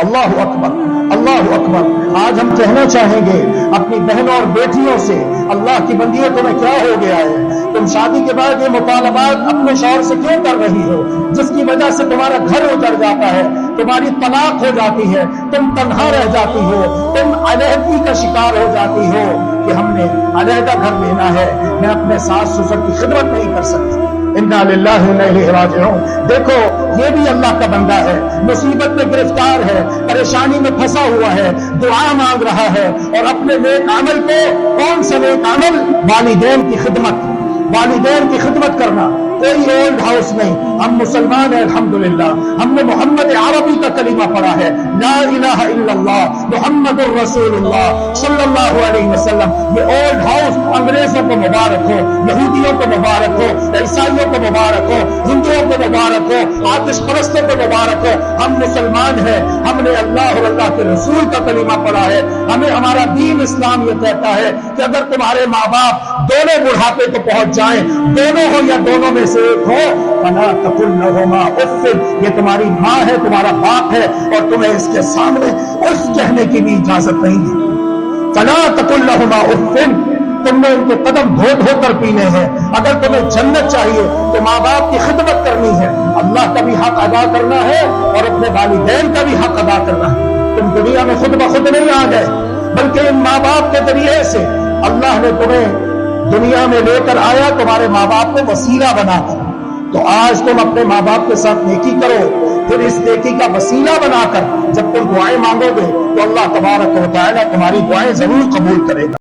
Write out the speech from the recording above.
اللہ اکبر اللہ اکبر۔ آج ہم کہنا چاہیں گے اپنی بہنوں اور بیٹیوں سے، اللہ کی بندیوں تمہیں کیا ہو گیا ہے؟ تم شادی کے بعد یہ مطالبات اپنے شوہر سے کیوں کر رہی ہو، جس کی وجہ سے تمہارا گھر اجڑ جاتا ہے، تمہاری طلاق ہو جاتی ہے، تم تنہا رہ جاتی ہو، تم علیحدگی کا شکار ہو جاتی ہو کہ ہم نے علیحدہ گھر لینا ہے، میں اپنے ساس سسر کی خدمت نہیں کر سکتی۔ انا للہ و انا الیہ راجعون۔ دیکھو یہ بھی اللہ کا بندہ ہے، مصیبت میں گرفتار ہے، پریشانی میں پھنسا ہوا ہے، دعا مانگ رہا ہے، اور اپنے نیک عمل کو، کون سا نیک عمل؟ والدین کی خدمت، والدین کی خدمت کرنا۔ کوئی اولڈ ہاؤس نہیں، ہم مسلمان ہیں الحمدللہ، ہم نے محمد عربی کا کلمہ پڑھا ہے، لا الہ الا اللہ محمد الرسول اللہ صلی اللہ علیہ وسلم۔ یہ اولڈ ہاؤس انگریزوں کو مبارک ہو، یہودیوں کو مبارک ہو، عیسائیوں کو مبارک ہو، ہندوؤں کو مبارک ہو، آتش پرستوں کو مبارک ہو۔ ہم مسلمان ہیں، ہم نے اللہ اور اللہ کے رسول کا کلمہ پڑھا ہے، ہمیں ہمارا دین اسلام یہ کہتا ہے کہ اگر تمہارے ماں باپ دونوں بڑھاپے کو پہنچ جائیں، دونوں ہو یا دونوں میں سے ایک ہو، فلا تقل لهما اف، یہ تمہاری ماں ہے، تمہارا باپ ہے، اور تمہیں اس کے سامنے اف کہنے کی بھی اجازت نہیں ہے۔ فلا تقل لهما اف، تم نے ان کے قدم دھو دھو کر پینے ہیں۔ اگر تمہیں جنت چاہیے تو ماں باپ کی خدمت کرنی ہے، اللہ کا بھی حق ادا کرنا ہے اور اپنے والدین کا بھی حق ادا کرنا ہے۔ تم دنیا میں خود بخود نہیں آ گئے، بلکہ ان ماں باپ کے ذریعے سے اللہ نے تمہیں دنیا میں لے کر آیا، تمہارے ماں باپ کو وسیلہ بنا کر۔ تو آج تم اپنے ماں باپ کے ساتھ نیکی کرو، پھر اس نیکی کا وسیلہ بنا کر جب تم دعائیں مانگو گے تو اللہ تبارک و تعالیٰ تمہاری دعائیں ضرور قبول کرے گا۔